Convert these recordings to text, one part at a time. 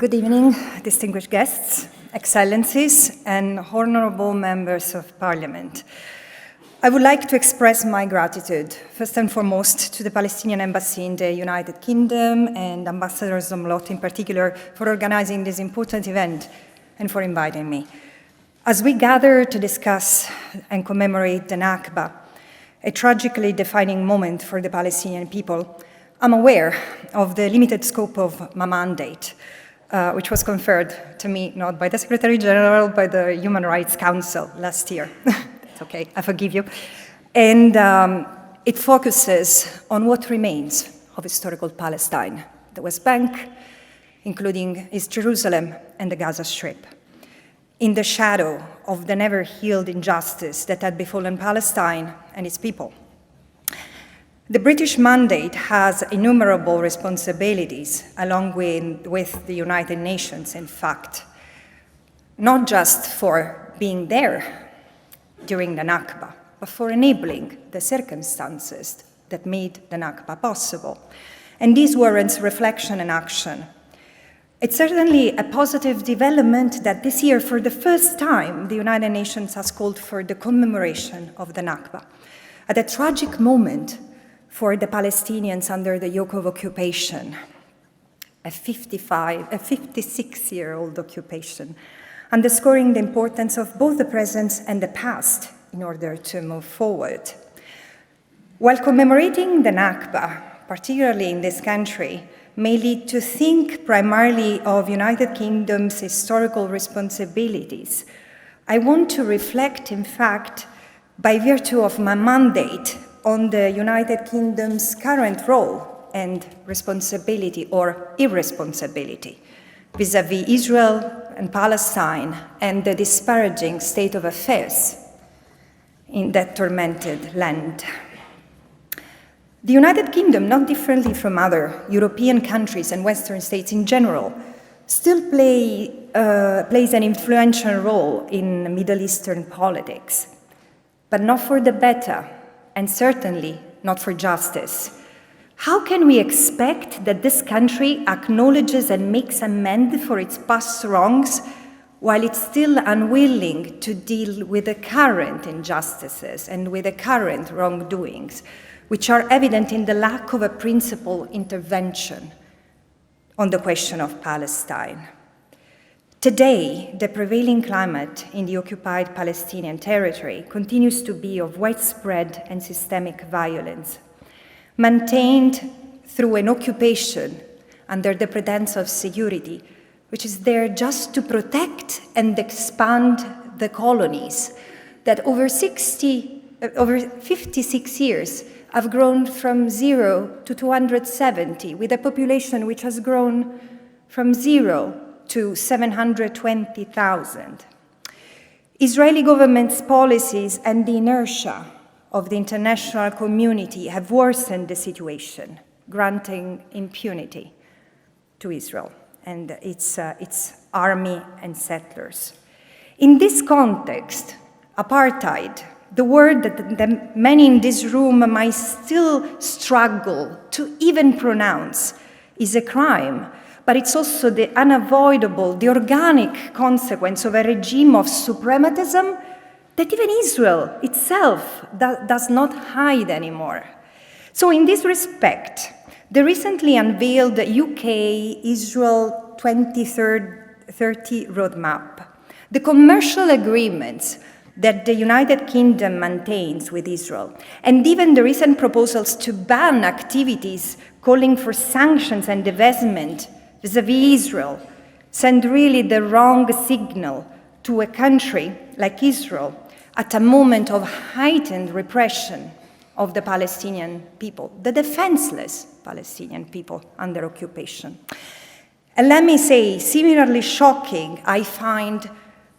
Good evening, distinguished guests, excellencies, and honorable members of parliament. I would like to express my gratitude, first and foremost, to the Palestinian embassy in the United Kingdom and Ambassador Zomlot in particular for organizing this important event and for inviting me. As we gather to discuss and commemorate the Nakba, a tragically defining moment for the Palestinian people, I'm aware of the limited scope of my mandate, which was conferred to me not by the Secretary General, but the Human Rights Council last year. It's okay, I forgive you. And it focuses on what remains of historical Palestine, the West Bank, including East Jerusalem and the Gaza Strip, in the shadow of the never-healed injustice that had befallen Palestine and its people. The British mandate has innumerable responsibilities, along with the United Nations, in fact, not just for being there during the Nakba, but for enabling the circumstances that made the Nakba possible. And this warrants reflection and action. It's certainly a positive development that this year, for the first time, the United Nations has called for the commemoration of the Nakba, at a tragic moment for the Palestinians under the yoke of occupation, a 56-year-old occupation, underscoring the importance of both the present and the past in order to move forward. While commemorating the Nakba, particularly in this country, may lead to think primarily of United Kingdom's historical responsibilities, I want to reflect, in fact, by virtue of my mandate, on the United Kingdom's current role and responsibility or irresponsibility vis-à-vis Israel and Palestine and the disparaging state of affairs in that tormented land. The United Kingdom, not differently from other European countries and Western states in general, still plays an influential role in Middle Eastern politics, but not for the better, and certainly not for justice. How can we expect that this country acknowledges and makes amends for its past wrongs while it's still unwilling to deal with the current injustices and with the current wrongdoings, which are evident in the lack of a principled intervention on the question of Palestine? Today, the prevailing climate in the occupied Palestinian territory continues to be of widespread and systemic violence, maintained through an occupation under the pretense of security, which is there just to protect and expand the colonies that over 56 years have grown from 0 to 270, with a population which has grown from 0 to 720,000. Israeli government's policies and the inertia of the international community have worsened the situation, granting impunity to Israel and its army and settlers. In this context, apartheid, the word that many in this room might still struggle to even pronounce, is a crime, but it's also the unavoidable, the organic consequence of a regime of suprematism that even Israel itself does not hide anymore. So in this respect, the recently unveiled UK-Israel 2030 roadmap, the commercial agreements that the United Kingdom maintains with Israel, and even the recent proposals to ban activities calling for sanctions and divestment vis-à-vis Israel, send really the wrong signal to a country like Israel at a moment of heightened repression of the Palestinian people, the defenseless Palestinian people under occupation. And let me say, similarly shocking, I find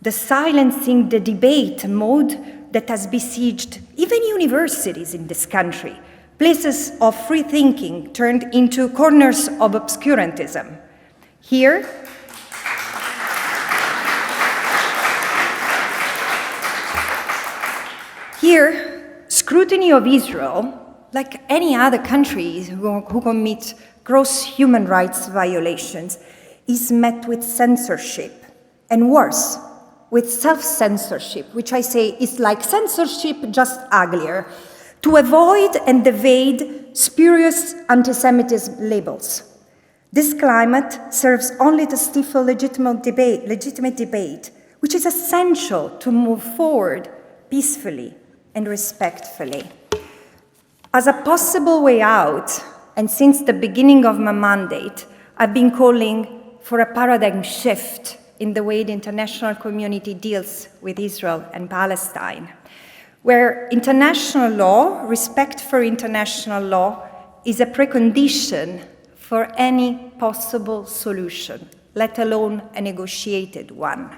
the silencing the debate mode that has besieged even universities in this country, places of free thinking turned into corners of obscurantism. Here, scrutiny of Israel, like any other country who commit gross human rights violations, is met with censorship, and worse, with self-censorship, which I say is like censorship, just uglier, to avoid and evade spurious anti-Semitism labels. This climate serves only to stifle legitimate debate, which is essential to move forward peacefully and respectfully. As a possible way out, and since the beginning of my mandate, I've been calling for a paradigm shift in the way the international community deals with Israel and Palestine, where international law, respect for international law, is a precondition for any possible solution, let alone a negotiated one.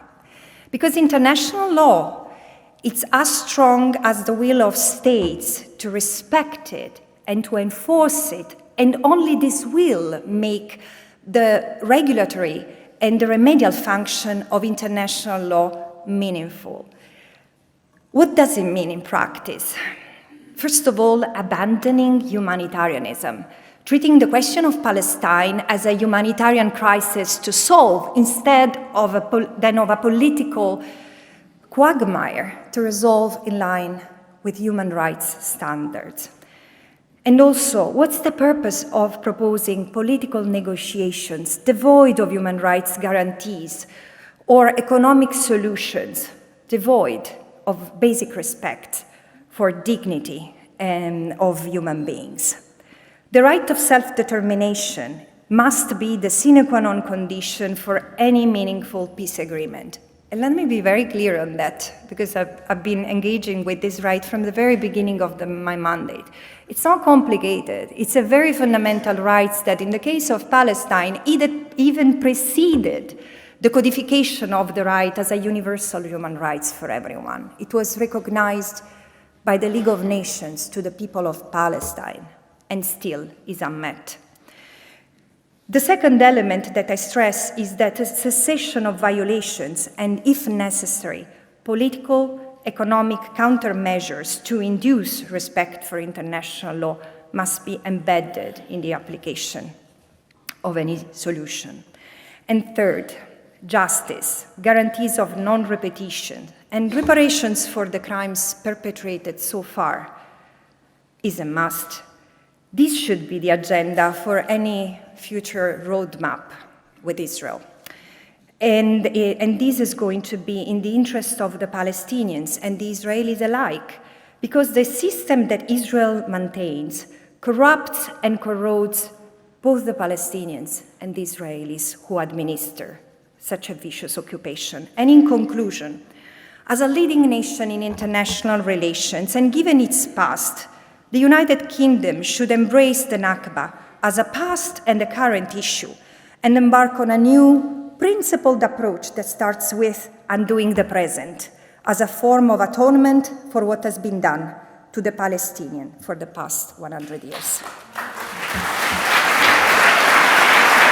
Because international law, it's as strong as the will of states to respect it and to enforce it, and only this will make the regulatory and the remedial function of international law meaningful. What does it mean in practice? First of all, abandoning humanitarianism, treating the question of Palestine as a humanitarian crisis to solve instead of a political quagmire to resolve in line with human rights standards. And also, what's the purpose of proposing political negotiations devoid of human rights guarantees or economic solutions devoid of basic respect for dignity of human beings? The right of self-determination must be the sine qua non condition for any meaningful peace agreement. And let me be very clear on that, because I've been engaging with this right from the very beginning of my mandate. It's not complicated. It's a very fundamental right that, in the case of Palestine, even preceded the codification of the right as a universal human rights for everyone. It was recognized by the League of Nations to the people of Palestine, and still is unmet. The second element that I stress is that a cessation of violations and, if necessary, political, economic countermeasures to induce respect for international law must be embedded in the application of any solution. And third, justice, guarantees of non-repetition, and reparations for the crimes perpetrated so far is a must. This should be the agenda for any future roadmap with Israel. And this is going to be in the interest of the Palestinians and the Israelis alike, because the system that Israel maintains corrupts and corrodes both the Palestinians and the Israelis who administer such a vicious occupation. And in conclusion, as a leading nation in international relations, and given its past, the United Kingdom should embrace the Nakba as a past and a current issue, and embark on a new, principled approach that starts with undoing the present as a form of atonement for what has been done to the Palestinians for the past 100 years.